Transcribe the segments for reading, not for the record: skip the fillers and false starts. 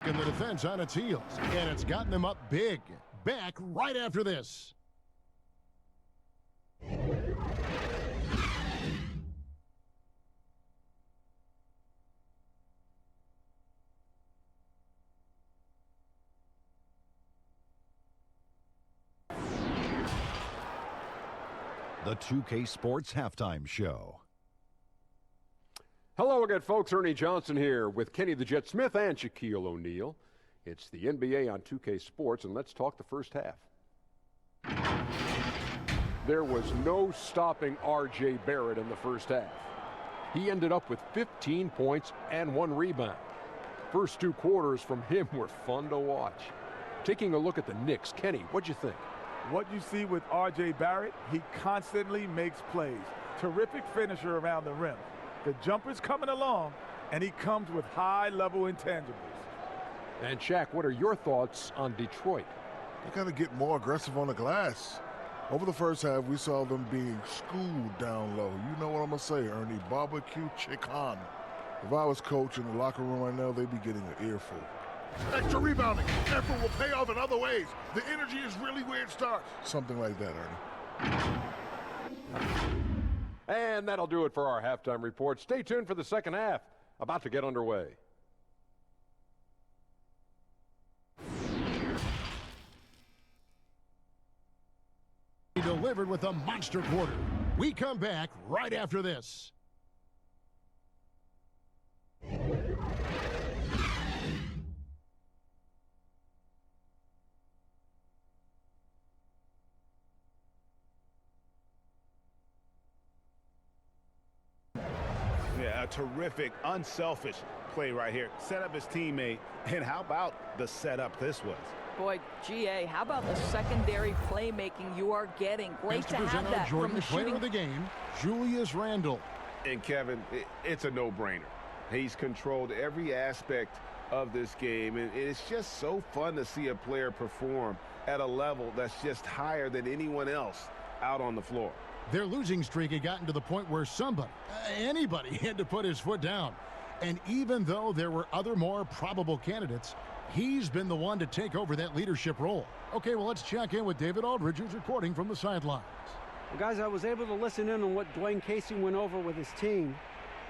And the defense on its heels, and it's gotten them up big. Back right after this. The 2K Sports Halftime Show. Hello again, folks. Ernie Johnson here with Kenny the Jet Smith and Shaquille O'Neal. It's the NBA on 2K Sports, and let's talk the first half. There was no stopping R.J. Barrett in the first half. He ended up with 15 points and 1 rebound. First 2 quarters from him were fun to watch. Taking a look at the Knicks, Kenny, what'd you think? What you see with R.J. Barrett, he constantly makes plays. Terrific finisher around the rim. The jumper's coming along, and he comes with high-level intangibles. And Shaq, what are your thoughts on Detroit? They got to get more aggressive on the glass. Over the first half, we saw them being schooled down low. You know what I'm going to say, Ernie. Barbecue chicken. If I was coach in the locker room right now, they'd be getting an earful. Extra rebounding. Effort will pay off in other ways. The energy is really where it starts. Something like that, Ernie. And that'll do it for our halftime report. Stay tuned for the second half. About to get underway. He delivered with a monster quarter. We come back right after this. Yeah, a terrific, unselfish play right here. Set up his teammate, and how about the setup this was? Boy, GA, how about the secondary playmaking you are getting? Great to have that from the player shooting. of the game, Julius Randle. And Kevin, it's a no-brainer. He's controlled every aspect of this game, and it's just so fun to see a player perform at a level that's just higher than anyone else out on the floor. Their losing streak had gotten to the point where somebody, anybody, had to put his foot down. And even though there were other more probable candidates, he's been the one to take over that leadership role. Okay, well, let's check in with David Aldridge, who's reporting from the sidelines. Well, guys, I was able to listen in on what Dwayne Casey went over with his team.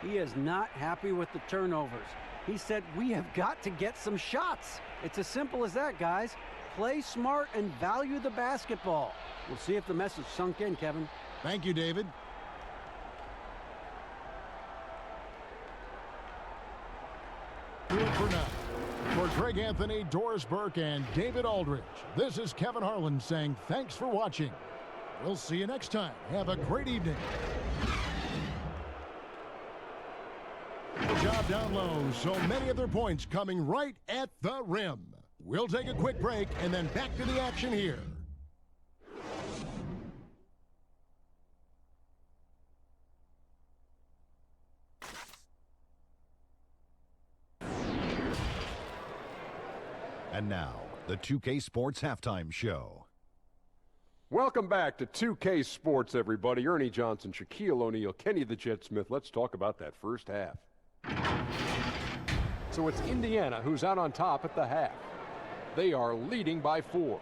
He is not happy with the turnovers. He said, we have got to get some shots. It's as simple as that, guys. Play smart and value the basketball. We'll see if the message sunk in, Kevin. Thank you, David. Do it for now. For Greg Anthony, Doris Burke, and David Aldridge, this is Kevin Harlan saying thanks for watching. We'll see you next time. Have a great evening. Good job down low. So many of their points coming right at the rim. We'll take a quick break and then back to the action here. And now, the 2K Sports Halftime Show. Welcome back to 2K Sports, everybody. Ernie Johnson, Shaquille O'Neal, Kenny the Jet Smith. Let's talk about that first half. So it's Indiana who's out on top at the half. They are leading by 4.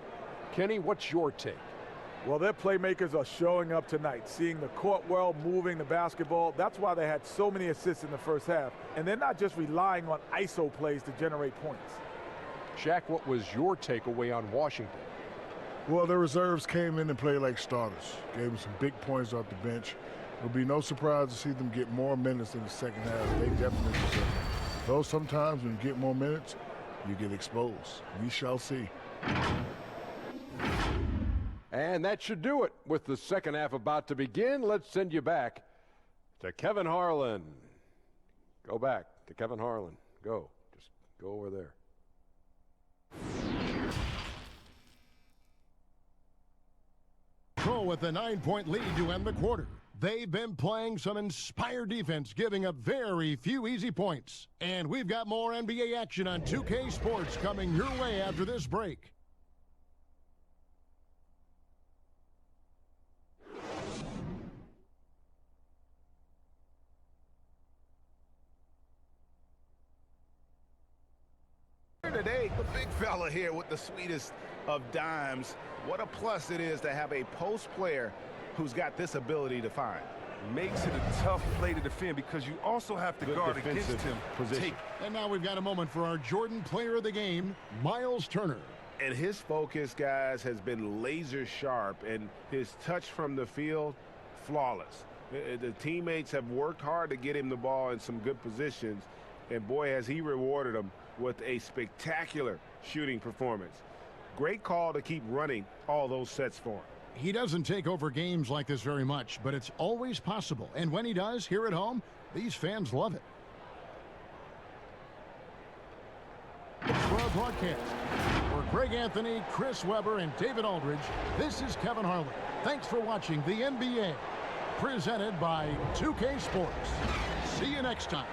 Kenny, what's your take? Well, their playmakers are showing up tonight, seeing the court well, moving the basketball. That's why they had so many assists in the first half. And they're not just relying on ISO plays to generate points. Shaq, what was your takeaway on Washington? Well, the reserves came in and played like starters. Gave them some big points off the bench. It'll be no surprise to see them get more minutes in the second half. They definitely deserve it. Though sometimes when you get more minutes, you get exposed. We shall see. And that should do it. With the second half about to begin, let's send you back to Kevin Harlan. Go back to Kevin Harlan. Go. Just go over there. Pro with a 9-point lead to end the quarter. They've been playing some inspired defense, giving up very few easy points. And we've got more NBA action on 2K Sports coming your way after this break. today. The big fella here with the sweetest of dimes. What a plus it is to have a post player who's got this ability to find. Makes it a tough play to defend because you also have to guard against him. And now we've got a moment for our Jordan player of the game, Miles Turner. And his focus, guys, has been laser sharp, and his touch from the field, flawless. The teammates have worked hard to get him the ball in some good positions, and boy, has he rewarded them with a spectacular shooting performance. Great call to keep running all those sets for him. He doesn't take over games like this very much, but it's always possible. And when he does, here at home, these fans love it. For our broadcast, for Greg Anthony, Chris Webber, and David Aldridge, this is Kevin Harlan. Thanks for watching the NBA, presented by 2K Sports. See you next time.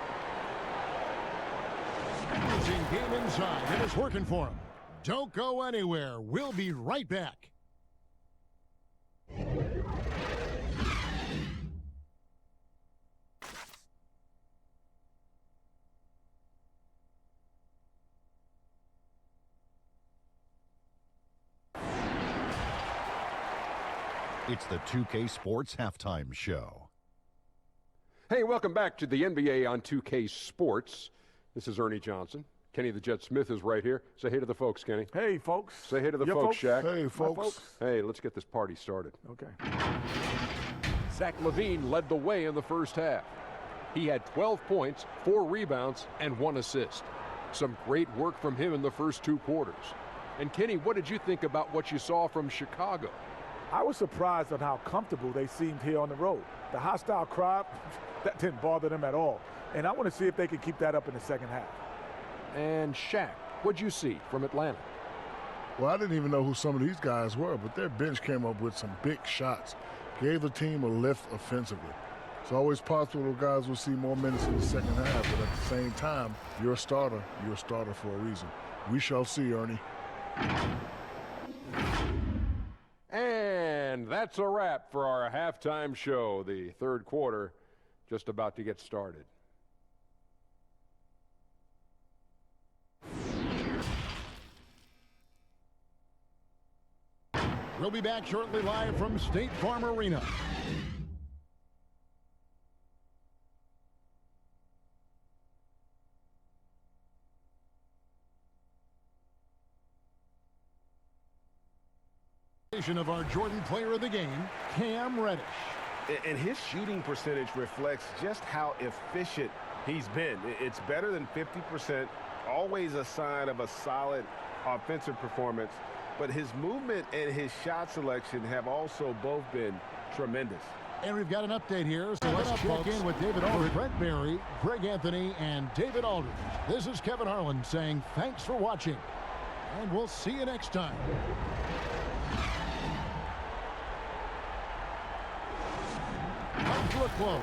Using Game Inside, and it's working for him. Don't go anywhere. We'll be right back. It's the 2K Sports Halftime Show. Hey, welcome back to the NBA on 2K Sports. This is Ernie Johnson. Kenny the Jet Smith is right here. Say hey to the folks, Kenny. Hey, folks. Say hey to the folks, Shaq. Hey, folks. Hey, let's get this party started. Okay. Zach LaVine led the way in the first half. He had 12 points, 4 rebounds, and 1 assist. Some great work from him in the first 2 quarters. And Kenny, what did you think about what you saw from Chicago? I was surprised on how comfortable they seemed here on the road. The hostile crowd, that didn't bother them at all. And I want to see if they can keep that up in the second half. And Shaq, what'd you see from Atlanta? Well, I didn't even know who some of these guys were, but their bench came up with some big shots. Gave the team a lift offensively. It's always possible guys will see more minutes in the second half, but at the same time, you're a starter for a reason. We shall see, Ernie. And that's a wrap for our halftime show. The third quarter just about to get started. We'll be back shortly live from State Farm Arena. Of our Jordan player of the game, Cam Reddish. And his shooting percentage reflects just how efficient he's been. It's better than 50%, always a sign of a solid offensive performance. But his movement and his shot selection have also both been tremendous. And we've got an update here, so let's check in with David Aldridge, Brent Barry, Greg Anthony, and David Aldridge. This is Kevin Harlan saying thanks for watching, and we'll see you next time. Up to a close.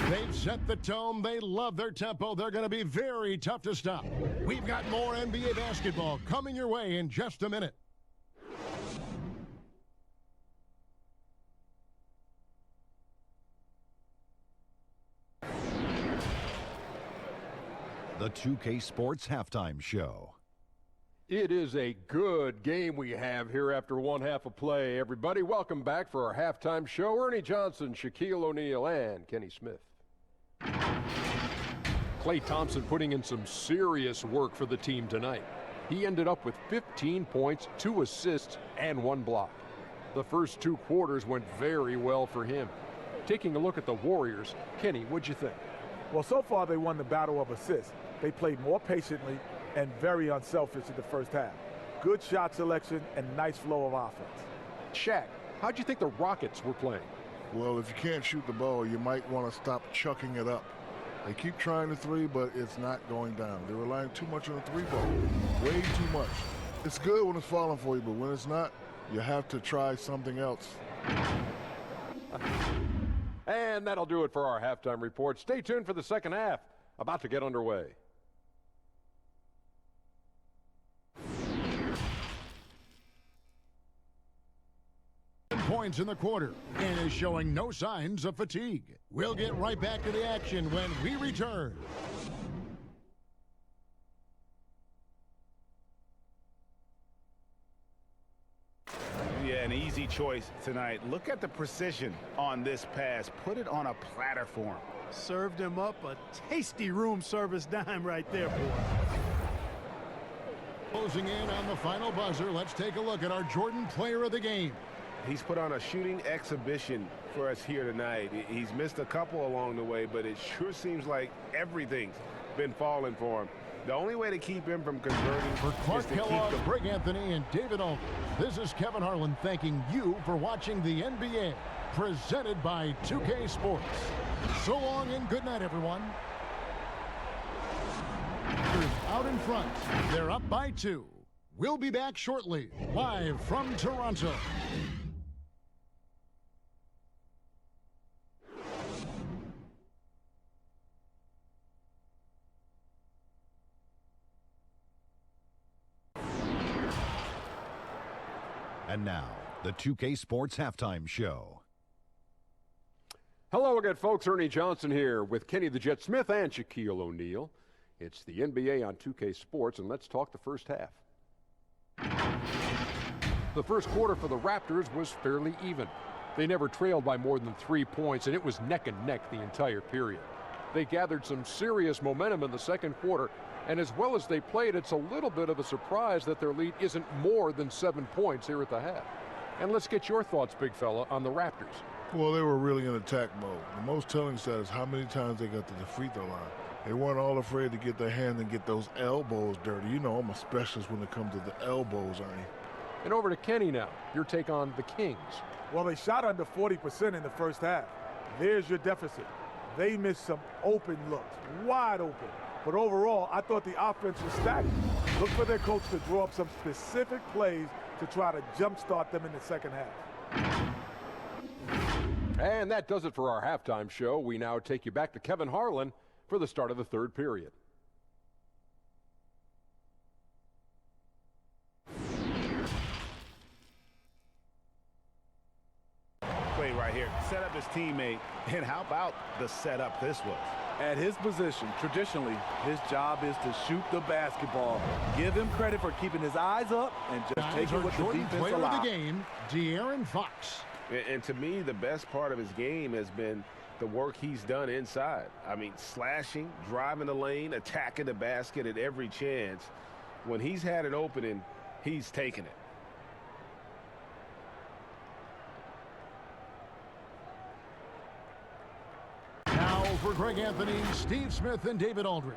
They've set the tone. They love their tempo. They're going to be very tough to stop. We've got more NBA basketball coming your way in just a minute. The 2K Sports Halftime Show. It is a good game we have here after one half of play. Everybody, welcome back for our halftime show. Ernie Johnson, Shaquille O'Neal, and Kenny Smith. Klay Thompson putting in some serious work for the team tonight. He ended up with 15 points, 2 assists, and 1 block. The first 2 quarters went very well for him. Taking a look at the Warriors, Kenny, what'd you think? Well, so far they won the battle of assists. They played more patiently and very unselfish in the first half. Good shot selection and nice flow of offense. Shaq, how'd you think the Rockets were playing? Well, if you can't shoot the ball, you might want to stop chucking it up. They keep trying the 3, but it's not going down. They're relying too much on the 3 ball. Way too much. It's good when it's falling for you, but when it's not, you have to try something else. And that'll do it for our halftime report. Stay tuned for the second half, about to get underway. Points in the quarter and is showing no signs of fatigue. We'll get right back to the action when we return. an easy choice tonight. Look at the precision on this pass. Put it on a platter for him. Served him up a tasty room service dime right there, boy. Closing in on the final buzzer, let's take a look at our Jordan player of the game. He's put on a shooting exhibition for us here tonight. He's missed a couple along the way, but it sure seems like everything's been falling for him. The only way to keep him from converting for Clark is to Kellogg, keep Greg Anthony, and David Aldridge, this is Kevin Harlan thanking you for watching the NBA, presented by 2K Sports. So long and good night, everyone. Out in front. They're up by 2. We'll be back shortly, live from Toronto. And now, the 2K Sports Halftime Show. Hello again, folks. Ernie Johnson here with Kenny the Jet Smith and Shaquille O'Neal. It's the NBA on 2K Sports, and let's talk the first half. The first quarter for the Raptors was fairly even. They never trailed by more than 3 points, and it was neck and neck the entire period. They gathered some serious momentum in the second quarter, and as well as they played, it's a little bit of a surprise that their lead isn't more than 7 points here at the half. And let's get your thoughts, big fella, on the Raptors. Well, they were really in attack mode. The most telling stat is how many times they got to the free throw line. They weren't all afraid to get their hand and get those elbows dirty. You know I'm a specialist when it comes to the elbows, Ernie. And over to Kenny now. Your take on the Kings. Well, they shot under 40% in the first half. There's your deficit. They missed some open looks, wide open. But overall, I thought the offense was stagnant. Look for their coach to draw up some specific plays to try to jumpstart them in the second half. And that does it for our halftime show. We now take you back to Kevin Harlan for the start of the third period. Play right here. Set up his teammate. And how about the setup this was? At his position, traditionally, his job is to shoot the basketball. Give him credit for keeping his eyes up and just taking what the defense player allows. of the game, De'Aaron Fox. And to me, the best part of his game has been the work he's done inside. I mean, slashing, driving the lane, attacking the basket at every chance. When he's had an opening, he's taken it. Now for Greg Anthony, Steve Smith, and David Aldridge.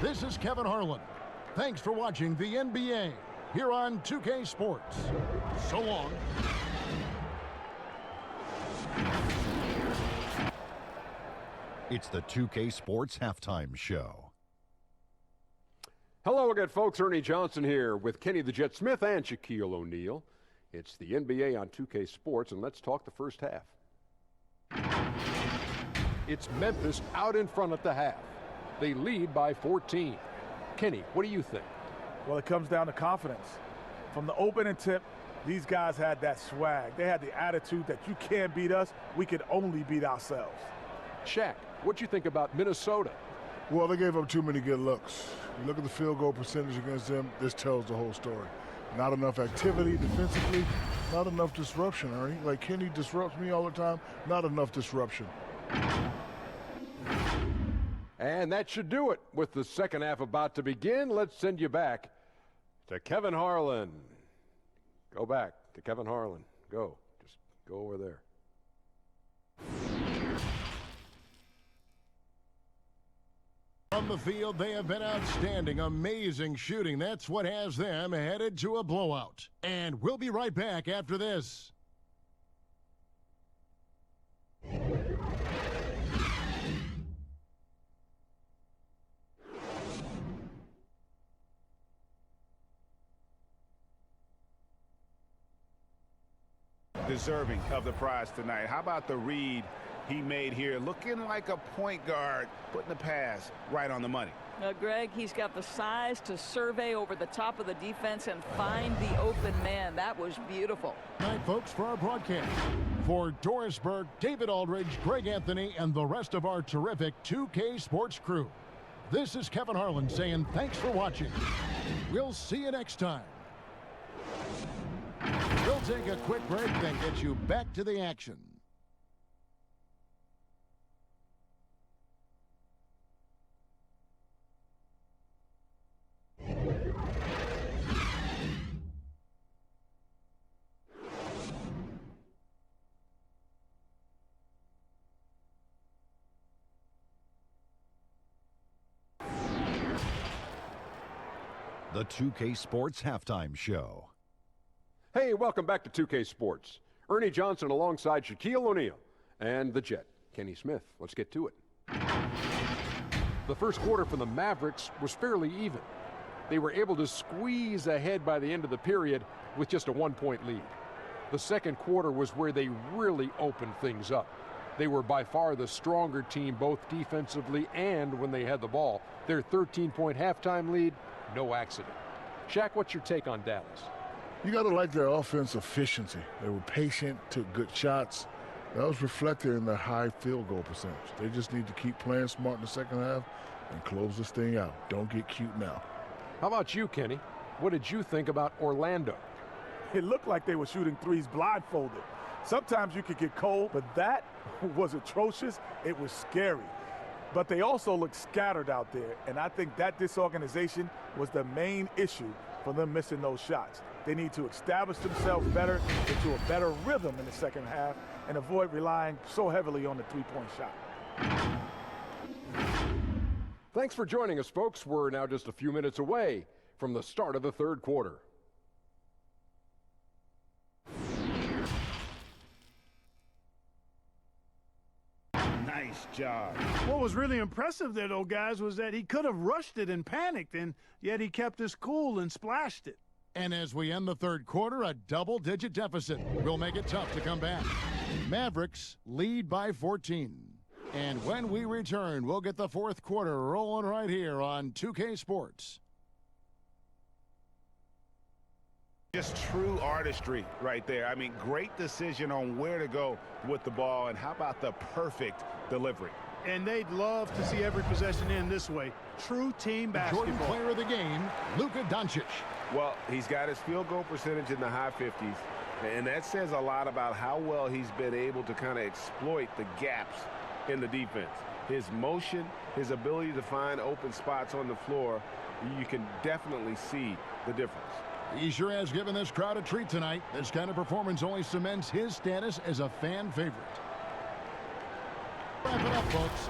This is Kevin Harlan. Thanks for watching the NBA here on 2K Sports. So long. It's the 2K Sports Halftime Show. Hello again, folks. Ernie Johnson here with Kenny the Jet Smith and Shaquille O'Neal. It's the NBA on 2K Sports, and let's talk the first half. It's Memphis out in front at the half. They lead by 14. Kenny, what do you think? Well, it comes down to confidence. From the opening tip, these guys had that swag. They had the attitude that you can't beat us, we can only beat ourselves. Shaq, what you think about Minnesota? Well, they gave up too many good looks. You look at the field goal percentage against them, this tells the whole story. Not enough activity defensively, not enough disruption, Ernie. Like Kenny disrupts me all the time, not enough disruption. And that should do it. With the second half about to begin, let's send you back to Kevin Harlan. Go back to Kevin Harlan. Go. Just go over there. On the field, they have been outstanding, amazing shooting. That's what has them headed to a blowout. And we'll be right back after this. Deserving of the prize tonight. How about the read he made here? Looking like a point guard, putting the pass right on the money. Greg, he's got the size to survey over the top of the defense and find the open man. That was beautiful. All right, folks, for our broadcast. For Dorisburg, David Aldridge, Greg Anthony, and the rest of our terrific 2K Sports crew. This is Kevin Harlan saying thanks for watching. We'll see you next time. We'll take a quick break, then get you back to the action. The 2K Sports Halftime Show. Hey, welcome back to 2K Sports. Ernie Johnson alongside Shaquille O'Neal and the Jet, Kenny Smith. Let's get to it. The first quarter for the Mavericks was fairly even. They were able to squeeze ahead by the end of the period with just a 1-point lead. The second quarter was where they really opened things up. They were by far the stronger team, both defensively and when they had the ball. Their 13-point halftime lead, no accident. Shaq, what's your take on Dallas? You got to like their offense efficiency. They were patient, took good shots. That was reflected in their high field goal percentage. They just need to keep playing smart in the second half and close this thing out. Don't get cute now. How about you, Kenny? What did you think about Orlando? It looked like they were shooting threes blindfolded. Sometimes you could get cold, but that was atrocious. It was scary. But they also looked scattered out there, and I think that disorganization was the main issue for them missing those shots. They need to establish themselves better into a better rhythm in the second half and avoid relying so heavily on the three-point shot. Thanks for joining us, folks. We're now just a few minutes away from the start of the third quarter. Nice job. What was really impressive there, though, guys, was that he could have rushed it and panicked, and yet he kept his cool and splashed it. And as we end the third quarter, a double-digit deficit will make it tough to come back. Mavericks lead by 14. And when we return, we'll get the fourth quarter rolling right here on 2K Sports. Just true artistry right there. I mean, great decision on where to go with the ball, and how about the perfect delivery? And they'd love to see every possession end this way. True team basketball. Jordan player of the game, Luka Doncic. Well, he's got his field goal percentage in the high 50s, and that says a lot about how well he's been able to kind of exploit the gaps in the defense. His motion, his ability to find open spots on the floor, you can definitely see the difference. He sure has given this crowd a treat tonight. This kind of performance only cements his status as a fan favorite. Wrap it up, folks.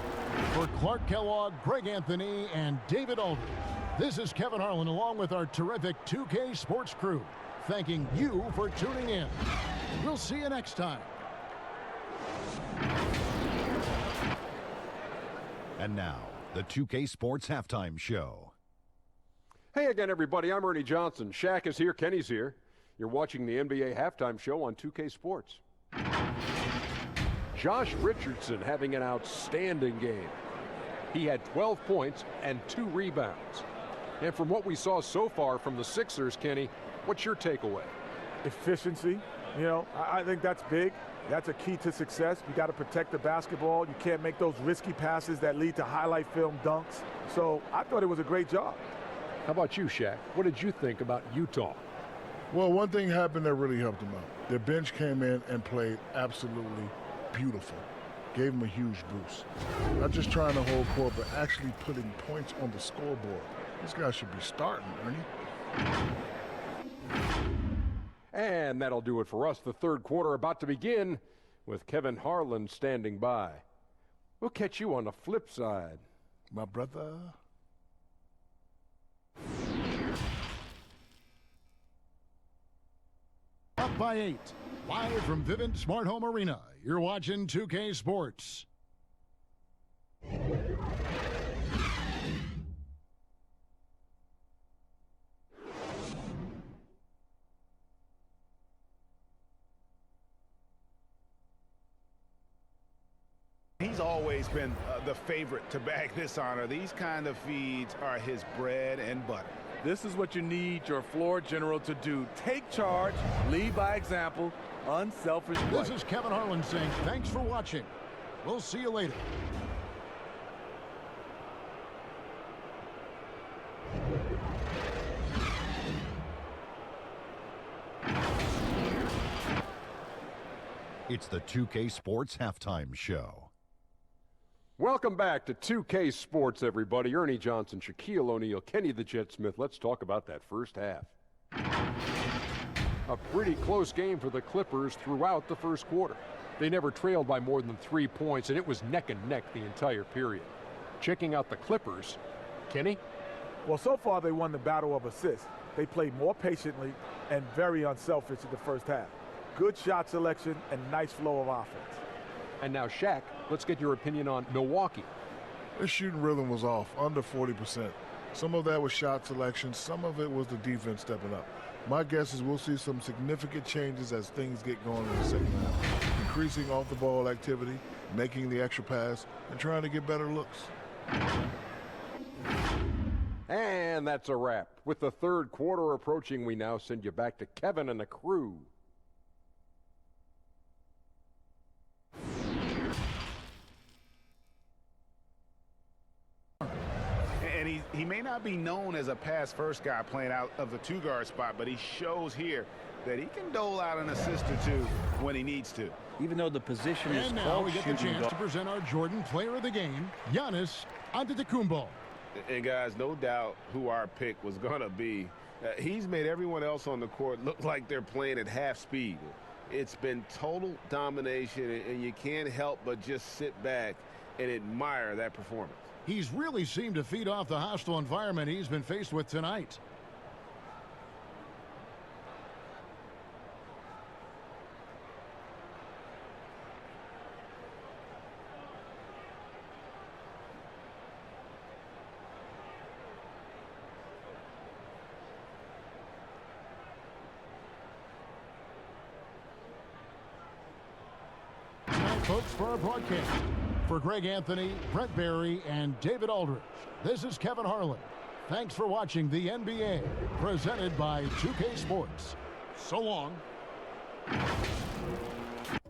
For Clark Kellogg, Greg Anthony, and David Aldridge, this is Kevin Harlan along with our terrific 2K Sports crew, thanking you for tuning in. We'll see you next time. And now, the 2K Sports Halftime Show. Hey again, everybody. I'm Ernie Johnson. Shaq is here. Kenny's here. You're watching the NBA Halftime Show on 2K Sports. Josh Richardson having an outstanding game. He had 12 points and 2 rebounds. And from what we saw so far from the Sixers, Kenny, what's your takeaway? Efficiency. You know, I think that's big. That's a key to success. You got to protect the basketball. You can't make those risky passes that lead to highlight film dunks. So I thought it was a great job. How about you, Shaq? What did you think about Utah? Well, one thing happened that really helped them out. Their bench came in and played absolutely beautiful. Gave them a huge boost. Not just trying to hold court, but actually putting points on the scoreboard. This guy should be starting, Ernie. And that'll do it for us. The third quarter about to begin with Kevin Harlan standing by. We'll catch you on the flip side, my brother. Up by 8. Live from Vivint Smart Home Arena. You're watching 2K Sports. He's always been the favorite to bag this honor. These kind of feeds are his bread and butter. This is what you need your floor general to do. Take charge, lead by example, unselfish play. This is Kevin Harlan saying thanks for watching. We'll see you later. It's the 2K Sports Halftime Show. Welcome back to 2K Sports, everybody. Ernie Johnson, Shaquille O'Neal, Kenny the Jet Smith. Let's talk about that first half. A pretty close game for the Clippers throughout the first quarter. They never trailed by more than 3 points, and it was neck and neck the entire period. Checking out the Clippers, Kenny? Well, so far they won the battle of assists. They played more patiently and very unselfish in the first half. Good shot selection and nice flow of offense. And now, Shaq, let's get your opinion on Milwaukee. Their shooting rhythm was off, under 40%. Some of that was shot selection. Some of it was the defense stepping up. My guess is we'll see some significant changes as things get going in the second half. Increasing off-the-ball activity, making the extra pass, and trying to get better looks. And that's a wrap. With the third quarter approaching, we now send you back to Kevin and the crew. And he may not be known as a pass-first guy playing out of the two-guard spot, but he shows here that he can dole out an assist or two when he needs to. Even though the position is And now called we get the shooting chance guard. to present our Jordan Player of the Game, Giannis Antetokounmpo. And guys, no doubt who our pick was going to be. He's made everyone else on the court look like they're playing at half speed. It's been total domination, and you can't help but just sit back and admire that performance. He's really seemed to feed off the hostile environment he's been faced with tonight. Folks, for our broadcast, for Greg Anthony, Brett Barry, and David Aldridge, this is Kevin Harlan. Thanks for watching the NBA, presented by 2K Sports. So long.